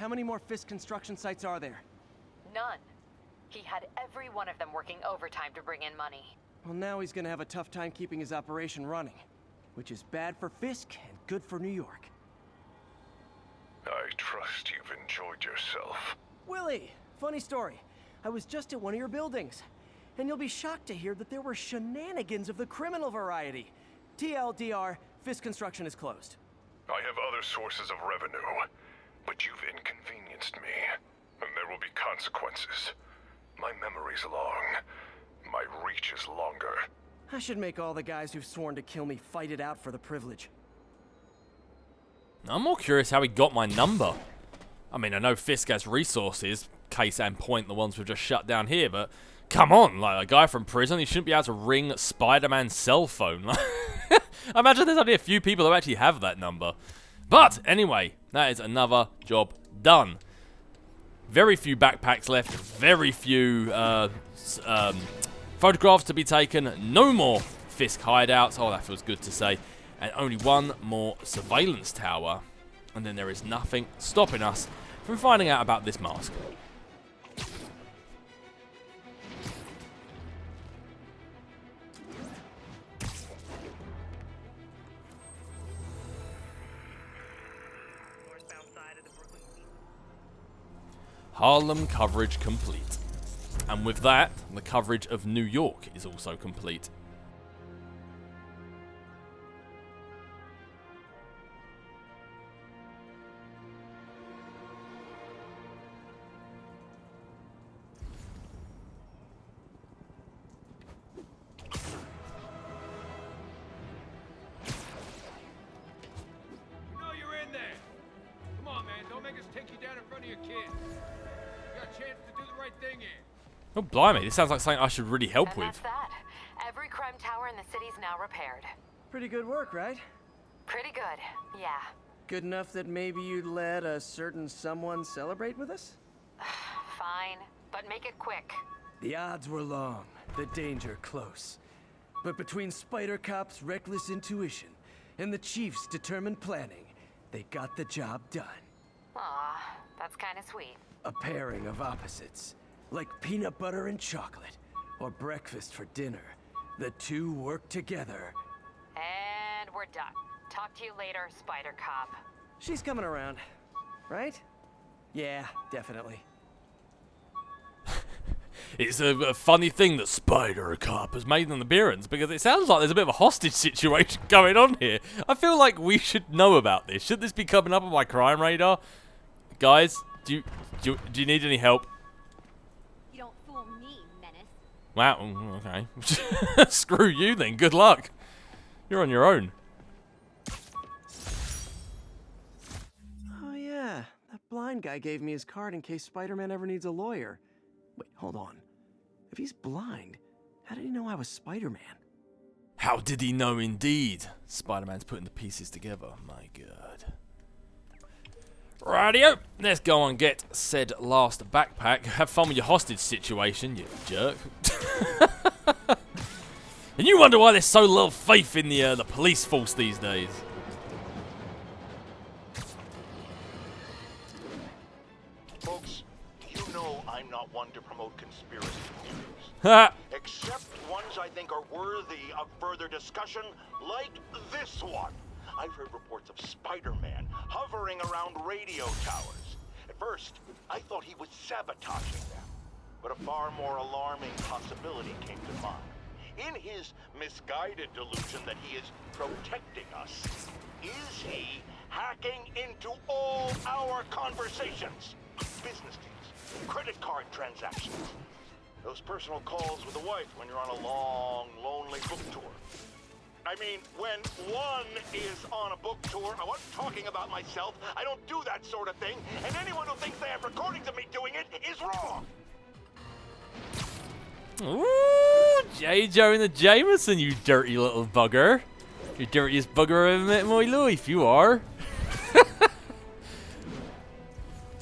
How many more Fisk construction sites are there? None. He had every one of them working overtime to bring in money. Well, now he's gonna have a tough time keeping his operation running, which is bad for Fisk and good for New York. I trust you've enjoyed yourself. Willie, funny story. I was just at one of your buildings, and you'll be shocked to hear that there were shenanigans of the criminal variety. TLDR, Fisk construction is closed. I have other sources of revenue, but you've inconvenienced me, and there will be consequences. My memory's long. My reach is longer. I should make all the guys who've sworn to kill me fight it out for the privilege. I'm more curious how he got my number. I mean, I know Fisk has resources, case and point the ones we've just shut down here, but come on, like a guy from prison, he shouldn't be able to ring Spider-Man's cell phone. I imagine there's only a few people who actually have that number. But anyway, that is another job done. Very few backpacks left, very few photographs to be taken, no more Fisk hideouts, oh that feels good to say, and only one more surveillance tower, and then there is nothing stopping us from finding out about this mask. Harlem coverage complete. And with that, the coverage of New York is also complete. You know you're in there. Come on, man. Don't make us take you down in front of your kids. You got a chance to do the right thing here. Oh, blimey, this sounds like something I should really help And with. that's that. Every crime tower in the city's now repaired. Pretty good work, right? Pretty good, yeah. Good enough that maybe you'd let a certain someone celebrate with us? Fine, but make it quick. The odds were long, the danger close. But between Spider Cop's reckless intuition and the Chief's determined planning, they got the job done. Aw, that's kind of sweet. A pairing of opposites, like peanut butter and chocolate, or breakfast for dinner. The two work together. And we're done. Talk to you later, Spider Cop. She's coming around, right? Yeah, definitely. It's a funny thing that Spider Cop has made an appearance, because it sounds like there's a bit of a hostage situation going on here. I feel like we should know about this. Should this be coming up on my crime radar? Guys, do you need any help? You don't fool me, menace. Wow, okay. Screw you then, good luck. You're on your own. Oh yeah, that blind guy gave me his card in case Spider-Man ever needs a lawyer. Wait, hold on. If he's blind, how did he know I was Spider-Man? How did he know indeed? Spider-Man's putting the pieces together, my god. Rightio, let's go and get said last backpack. Have fun with your hostage situation, you jerk. And you wonder why there's so little faith in the police force these days. Folks, you know I'm not one to promote conspiracy theories. Ha! Except ones I think are worthy of further discussion, like this one. I've heard reports of Spider-Man hovering around radio towers. At first, I thought he was sabotaging them. But a far more alarming possibility came to mind. In his misguided delusion that he is protecting us, is he hacking into all our conversations? Business deals, credit card transactions, those personal calls with the wife when you're on a long, lonely book tour. I mean, when one is on a book tour, I wasn't talking about myself. I don't do that sort of thing, and anyone who thinks they have recordings of me doing it is wrong. Ooh, J. Joe and the Jameson, you dirty little bugger. You dirtiest bugger I've ever met in my life, you are.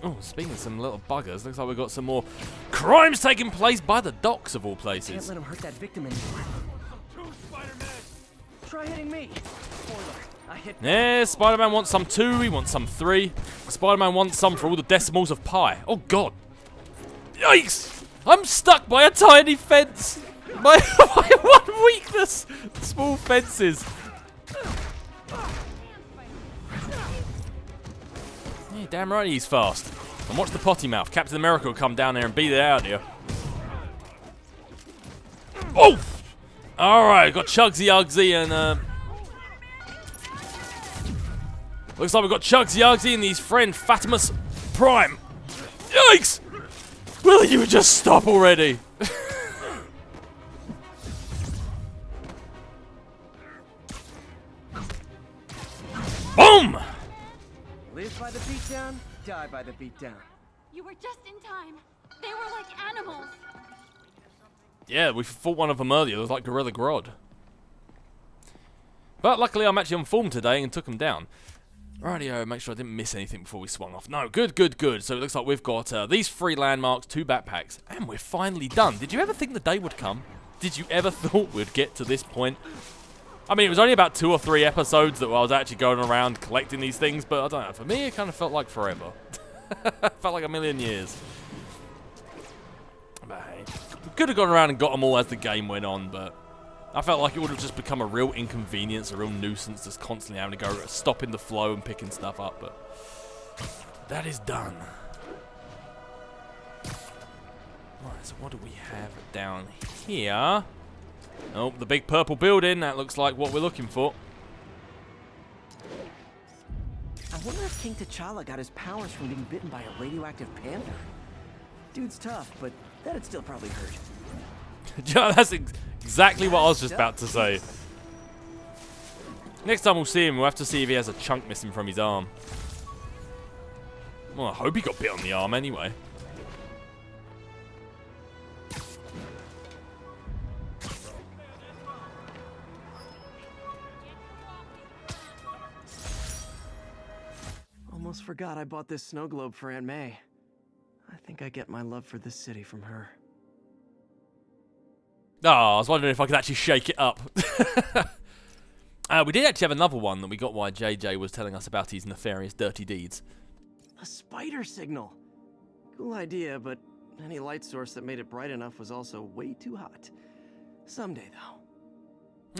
Oh, speaking of some little buggers, looks like we've got some more crimes taking place by the docks of all places. Can't let him hurt that victim anymore. Try hitting me. Spoiler, Yeah, Spider-Man wants some 2, he wants some 3. Spider-Man wants some for all the decimals of pi. Oh, God. Yikes! I'm stuck by a tiny fence. My one weakness. Small fences. Yeah, damn right he's fast. And watch the potty mouth. Captain America will come down there and beat it out of you. Oh! Alright, got Chugsy Ugsy and looks like we've got Chugsy Ugsy and his friend Fatimus Prime. Yikes! Will you just stop already? Boom! Live by the beatdown, die by the beatdown. You were just in time. They were like animals. Yeah, we fought one of them earlier. It was like Gorilla Grodd. But luckily I'm actually on form today and took him down. Rightio, make sure I didn't miss anything before we swung off. No, good, good, good. So it looks like we've got these 3 landmarks, 2 backpacks, and we're finally done. Did you ever think the day would come? Did you ever thought we'd get to this point? I mean, it was only about 2 or 3 episodes that I was actually going around collecting these things, but I don't know. For me, it kind of felt like forever. Felt like a million years. But hey, we could have gone around and got them all as the game went on, but I felt like it would have just become a real inconvenience, a real nuisance, just constantly having to go stopping the flow and picking stuff up, but that is done. Right, so what do we have down here? Oh, the big purple building. That looks like what we're looking for. I wonder if King T'Challa got his powers from being bitten by a radioactive panther. Dude's tough, but that'd still probably hurt. Yeah, that's exactly what I was just about to say. Next time we'll see him, we'll have to see if he has a chunk missing from his arm. Well, I hope he got bit on the arm anyway. Almost forgot I bought this snow globe for Aunt May. I think I get my love for this city from her. Oh, I was wondering if I could actually shake it up. We did actually have another one that we got while JJ was telling us about his nefarious dirty deeds. A spider signal. Cool idea, but any light source that made it bright enough was also way too hot. Someday, though.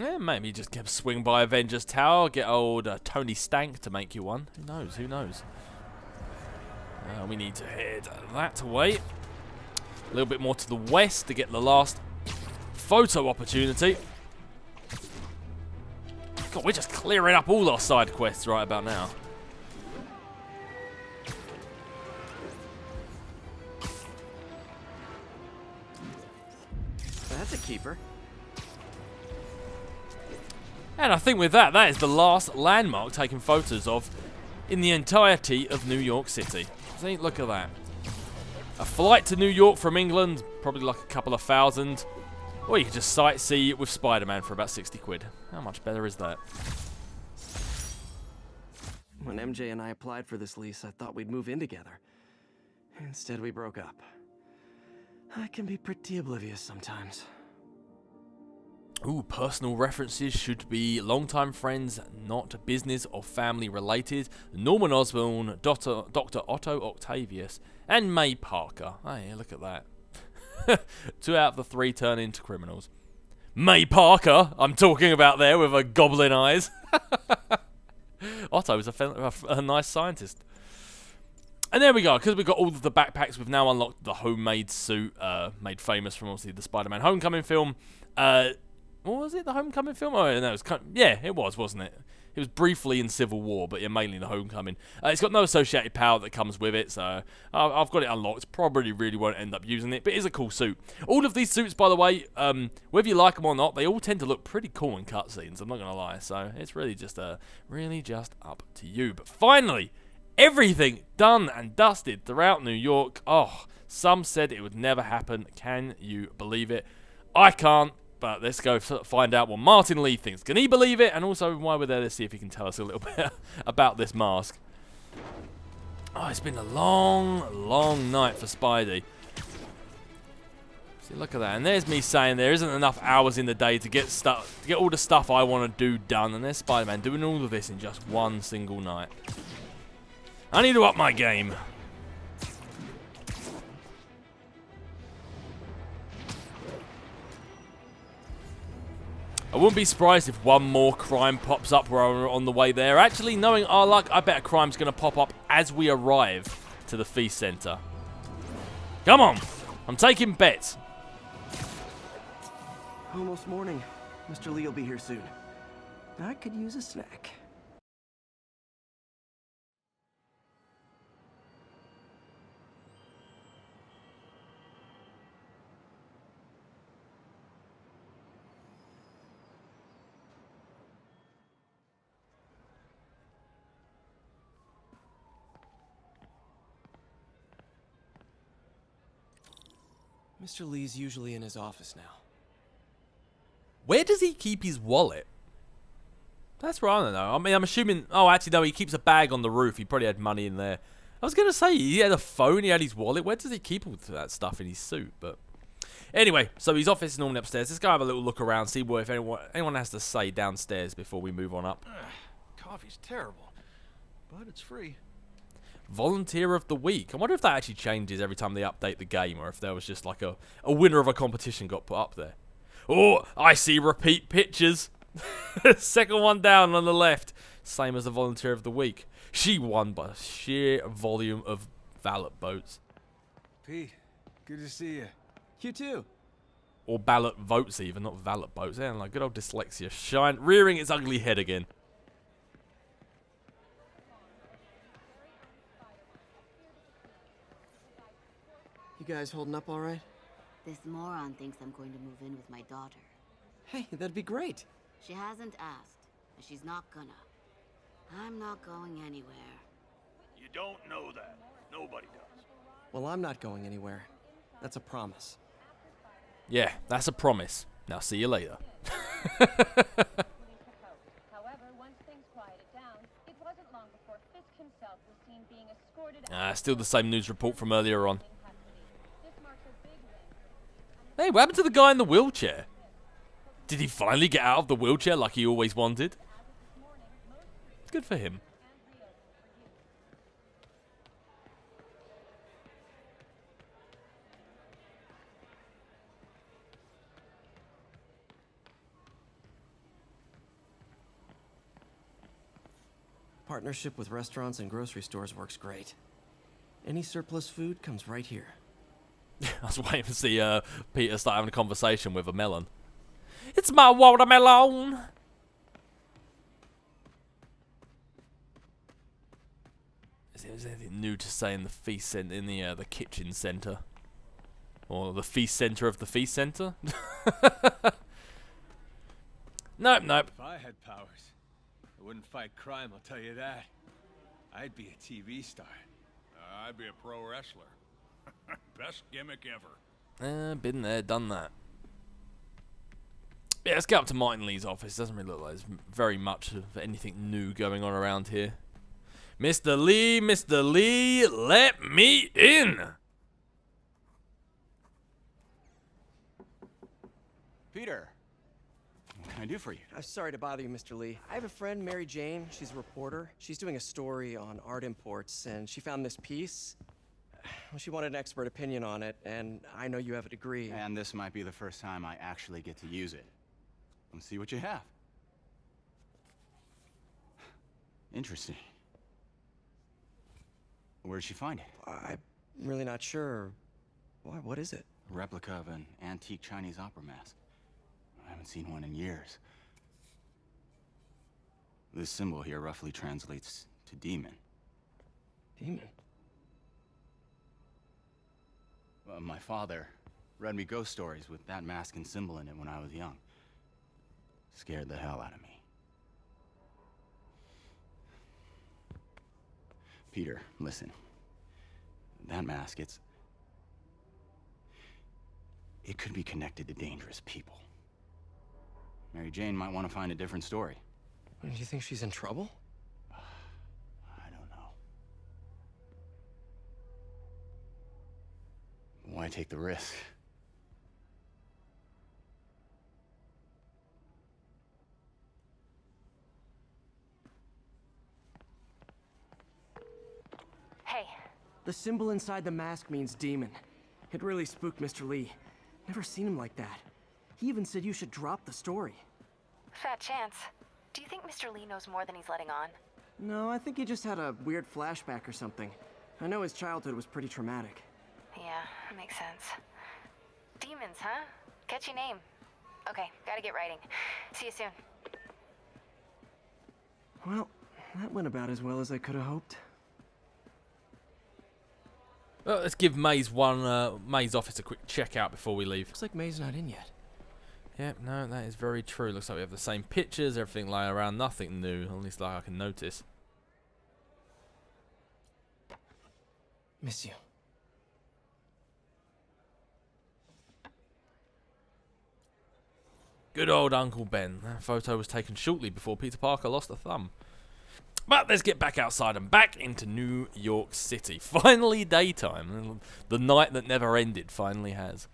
Yeah, maybe just swing by Avengers Tower, get old Tony Stank to make you one. Who knows? Who knows? We need to head that way. A little bit more to the west to get the last photo opportunity. God, we're just clearing up all our side quests right about now. That's a keeper. And I think with that, that is the last landmark taken photos of in the entirety of New York City. See, look at that. A flight to New York from England, probably like a couple of thousand. Or you could just sightsee with Spider-Man for about 60 quid. How much better is that? When MJ and I applied for this lease, I thought we'd move in together. Instead, we broke up. I can be pretty oblivious sometimes. Ooh, personal references should be longtime friends, not business or family related. Norman Osborn, Dr. Otto Octavius, and May Parker. Oh yeah, look at that. 2 out of the 3 turn into criminals. May Parker, I'm talking about there with her goblin eyes. Otto is a nice scientist. And there we go, because we've got all of the backpacks, we've now unlocked the homemade suit, made famous from obviously the Spider-Man Homecoming film. What was it, the Homecoming film? Oh, no, yeah, it was, wasn't it? It was briefly in Civil War, but yeah, mainly the Homecoming. It's got no associated power that comes with it, so I've got it unlocked. Probably really won't end up using it, but it is a cool suit. All of these suits, by the way, whether you like them or not, they all tend to look pretty cool in cutscenes, I'm not going to lie. So it's really just up to you. But finally, everything done and dusted throughout New York. Oh, some said it would never happen. Can you believe it? I can't. But let's go find out what Martin Lee thinks. Can he believe it? And also, while we're there, let's see if he can tell us a little bit about this mask. Oh, it's been a long, long night for Spidey. See, look at that. And there's me saying there isn't enough hours in the day to get all the stuff I want to do done. And there's Spider-Man doing all of this in just one single night. I need to up my game. I wouldn't be surprised if one more crime pops up while we're on the way there. Actually, knowing our luck, I bet a crime's going to pop up as we arrive to the feast center. Come on. I'm taking bets. Almost morning. Mr. Lee will be here soon. I could use a snack. Mr. Lee's usually in his office now. Where does he keep his wallet? That's what I don't know. I mean, I'm assuming... Oh, actually, no, he keeps a bag on the roof. He probably had money in there. I was going to say, he had a phone, he had his wallet. Where does he keep all that stuff in his suit? But anyway, so his office is normally upstairs. Let's go have a little look around, see what if anyone has to say downstairs before we move on up. Coffee's terrible, but it's free. Volunteer of the week. I wonder if that actually changes every time they update the game, or if there was just like a winner of a competition got put up there. Oh, I see repeat pictures. Second one down on the left. Same as the volunteer of the week. She won by sheer volume of ballot votes. Pete, good to see you. You too. Or ballot votes even, not ballot votes. Yeah, like good old dyslexia rearing its ugly head again. You guys holding up all right? This moron thinks I'm going to move in with my daughter. Hey, that'd be great. She hasn't asked, and she's not gonna. I'm not going anywhere. You don't know that. Nobody does. Well, I'm not going anywhere. That's a promise. Yeah, that's a promise. Now see you later. However, once things quieted down, it wasn't long before Fisk himself was seen being escorted Still the same news report from earlier on. Hey, what happened to the guy in the wheelchair? Did he finally get out of the wheelchair like he always wanted? Good for him. Partnership with restaurants and grocery stores works great. Any surplus food comes right here. I was waiting to see Peter start having a conversation with a melon. It's my watermelon! Is there anything new to say in the feast center, in the kitchen center? Or the feast center of the feast center? Nope. If I had powers, I wouldn't fight crime, I'll tell you that. I'd be a TV star. I'd be a pro wrestler. Best gimmick ever. Been there, done that. Yeah, let's get up to Martin Lee's office. Doesn't really look like there's very much of anything new going on around here. Mr. Lee, let me in! Peter, what can I do for you? I'm sorry to bother you, Mr. Lee. I have a friend, Mary Jane. She's a reporter. She's doing a story on art imports, and she found this piece. Well, she wanted an expert opinion on it, and I know you have a degree. And this might be the first time I actually get to use it. Let's see what you have. Interesting. Where did she find it? I'm really not sure. Why? What is it? A replica of an antique Chinese opera mask. I haven't seen one in years. This symbol here roughly translates to demon. Demon? My father read me ghost stories with that mask and symbol in it when I was young. Scared the hell out of me. Peter, listen. That mask, it could be connected to dangerous people. Mary Jane might want to find a different story. Do you think she's in trouble? I don't know. Why take the risk? The symbol inside the mask means demon. It really spooked Mr. Lee. Never seen him like that. He even said you should drop the story. Fat chance. Do you think Mr. Lee knows more than he's letting on? No, I think he just had a weird flashback or something. I know his childhood was pretty traumatic. Yeah, makes sense. Demons, huh? Catchy name. Okay, gotta get writing. See you soon. Well, that went about as well as I could have hoped. Well, let's give May's office a quick check out before we leave. Looks like May's not in yet. Yep, no, that is very true. Looks like we have the same pictures, everything lying around, nothing new, at least like I can notice. Miss you. Good old Uncle Ben. That photo was taken shortly before Peter Parker lost a thumb. But let's get back outside and back into New York City. Finally daytime. The night that never ended finally has.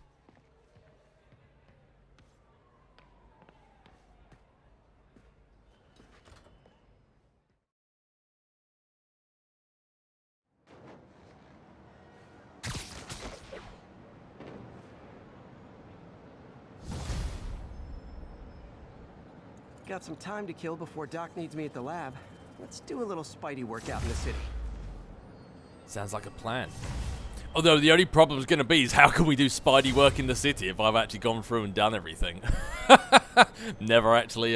Got some time to kill before Doc needs me at the lab. Let's do a little Spidey workout in the city. Sounds like a plan. Although the only problem is going to be is how can we do Spidey work in the city if I've actually gone through and done everything? never actually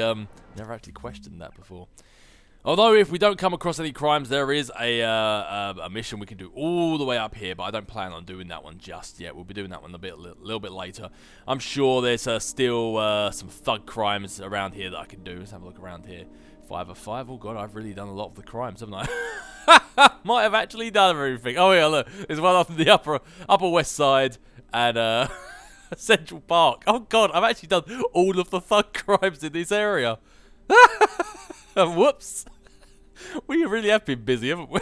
questioned that before. Although if we don't come across any crimes, there is a mission we can do all the way up here, but I don't plan on doing that one just yet. We'll be doing that one a little bit later. I'm sure there's still some thug crimes around here that I can do. Let's have a look around here. 505. Oh god, I've really done a lot of the crimes, haven't I? Might have actually done everything. Oh yeah, look, there's one up in the upper west side and Central Park. Oh god, I've actually done all of the thug crimes in this area. Whoops. We really have been busy, haven't we?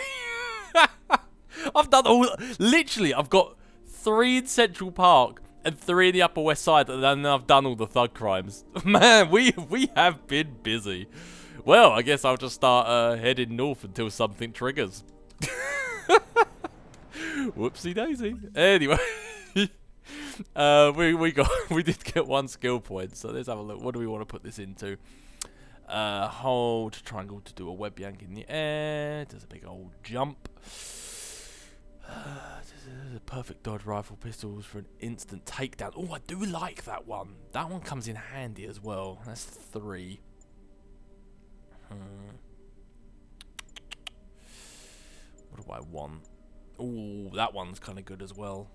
I've done all... Literally, I've got 3 in Central Park and 3 in the Upper West Side, and then I've done all the thug crimes. Man, we have been busy. Well, I guess I'll just start heading north until something triggers. Whoopsie daisy. Anyway. we did get 1 skill point, so let's have a look. What do we want to put this into? Hold triangle to do a web yank in the air. Does a big old jump. Perfect dodge rifle pistols for an instant takedown. Oh, I do like that one. That one comes in handy as well. That's 3. What do I want? Oh, that one's kind of good as well.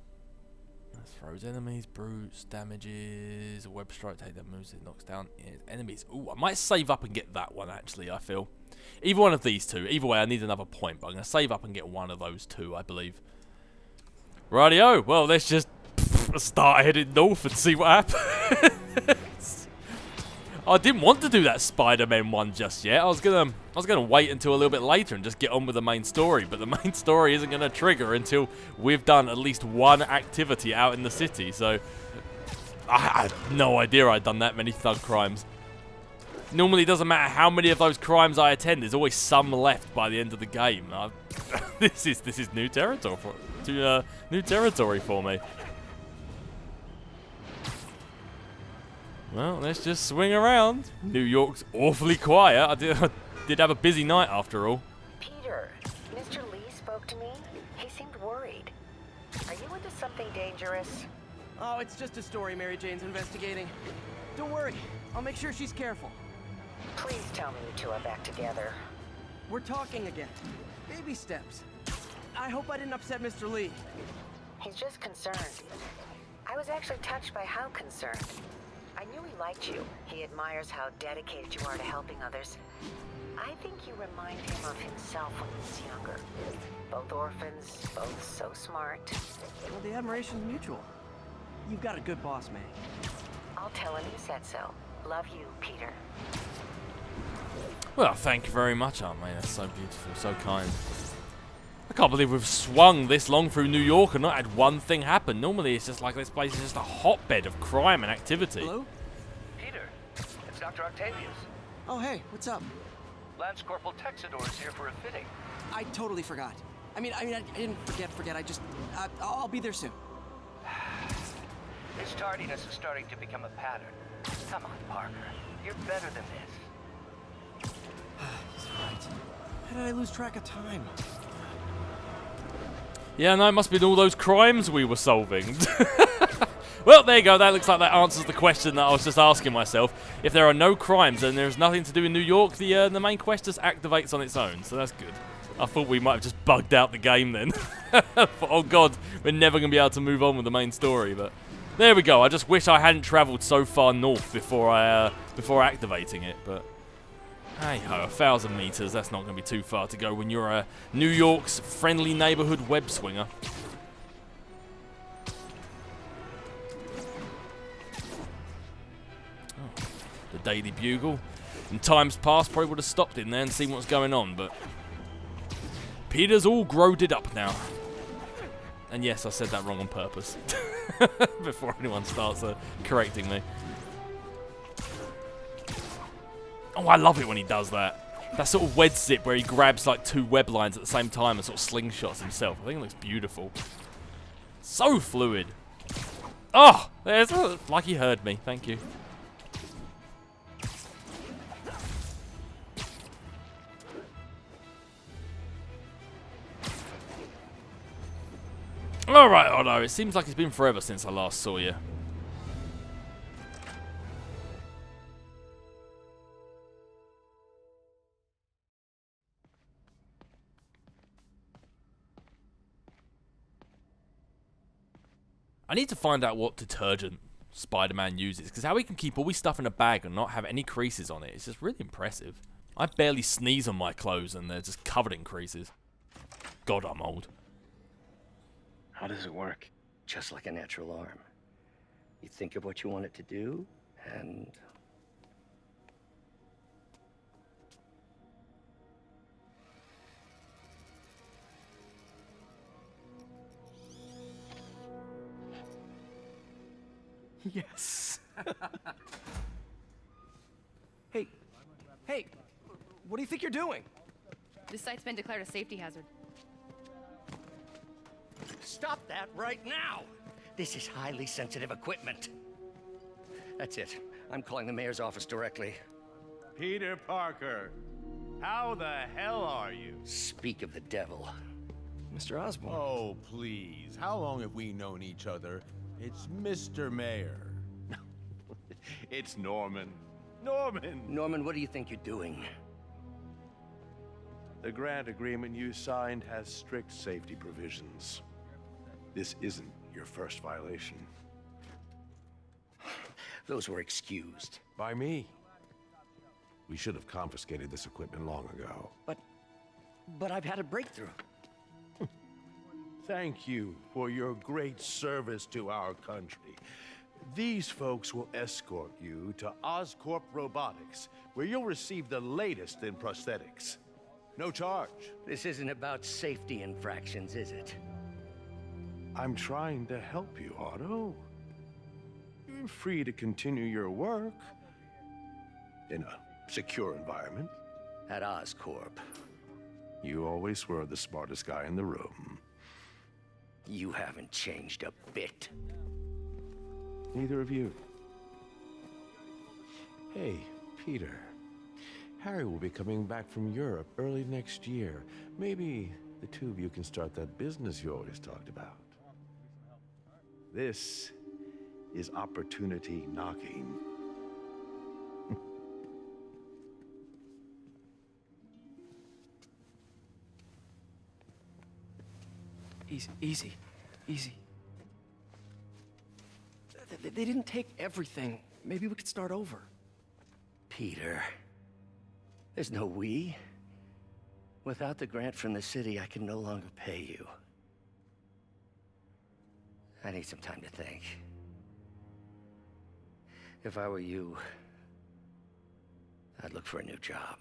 Throws enemies, brutes, damages, a web strike, take that moves, it knocks down enemies. Ooh, I might save up and get that one actually, I feel. Either one of these 2. Either way, I need another point, but I'm going to save up and get one of those 2, I believe. Rightio, well, let's just start heading north and see what happens. I didn't want to do that Spider-Man one just yet. I was gonna wait until a little bit later and just get on with the main story, but the main story isn't gonna trigger until we've done at least 1 activity out in the city. So I had no idea I'd done that many thug crimes. Normally, it doesn't matter how many of those crimes I attend. There's always some left by the end of the game. This is new territory for me. Well, let's just swing around. New York's awfully quiet. I did have a busy night after all. Peter, Mr. Lee spoke to me. He seemed worried. Are you into something dangerous? Oh, it's just a story Mary Jane's investigating. Don't worry, I'll make sure she's careful. Please tell me you 2 are back together. We're talking again. Baby steps. I hope I didn't upset Mr. Lee. He's just concerned. I was actually touched by how concerned. I knew he liked you. He admires how dedicated you are to helping others. I think you remind him of himself when he was younger. Both orphans, both so smart. Well, the admiration's mutual. You've got a good boss, man. I'll tell him you said so. Love you, Peter. Well, thank you very much, Aunt May. That's so beautiful, so kind. I can't believe we've swung this long through New York and not had one thing happen. Normally, it's just like this place is just a hotbed of crime and activity. Hello? Peter, it's Dr. Octavius. Oh, hey, what's up? Lance Corporal Texidor is here for a fitting. I totally forgot. I didn't forget. I'll be there soon. This tardiness is starting to become a pattern. Come on, Parker. You're better than this. He's right. How did I lose track of time? Yeah, no, it must have been all those crimes we were solving. Well, there you go. That looks like that answers the question that I was just asking myself. If there are no crimes and there's nothing to do in New York, the main quest just activates on its own, so that's good. I thought we might have just bugged out the game then. Oh god, we're never going to be able to move on with the main story, but there we go. I just wish I hadn't travelled so far north before activating it, but hey ho, 1,000 meters, that's not going to be too far to go when you're New York's friendly neighborhood web swinger. The Daily Bugle. In times past, probably would have stopped in there and seen what's going on, but Peter's all growed up now. And yes, I said that wrong on purpose. Before anyone starts correcting me. Oh, I love it when he does that. That sort of web zip where he grabs like 2 web lines at the same time and sort of slingshots himself. I think it looks beautiful. So fluid. Oh, there's like he heard me. Thank you. Alright, Otto, it seems like it's been forever since I last saw you. I need to find out what detergent Spider-Man uses, because how he can keep all his stuff in a bag and not have any creases on it is just really impressive. I barely sneeze on my clothes and they're just covered in creases. God, I'm old. How does it work? Just like a natural arm. You think of what you want it to do, and... Yes. Hey, what do you think you're doing? This site's been declared a safety hazard. Stop that right now! This is highly sensitive equipment. That's it. I'm calling the mayor's office directly. Peter Parker, how the hell are you? Speak of the devil. Mr. Osborn. Oh, please. How long have we known each other? It's Mr. Mayor. It's Norman. Norman, what do you think you're doing? The grant agreement you signed has strict safety provisions. This isn't your first violation. Those were excused. By me. We should have confiscated this equipment long ago. But I've had a breakthrough. Thank you for your great service to our country. These folks will escort you to Oscorp Robotics, where you'll receive the latest in prosthetics. No charge. This isn't about safety infractions, is it? I'm trying to help you, Otto. You're free to continue your work in a secure environment. At Oscorp. You always were the smartest guy in the room. You haven't changed a bit. Neither of you. Hey, Peter. Harry will be coming back from Europe early next year. Maybe the two of you can start that business you always talked about. This is opportunity knocking. Easy. They didn't take everything. Maybe we could start over. Peter, there's no we. Without the grant from the city, I can no longer pay you. I need some time to think. If I were you, I'd look for a new job.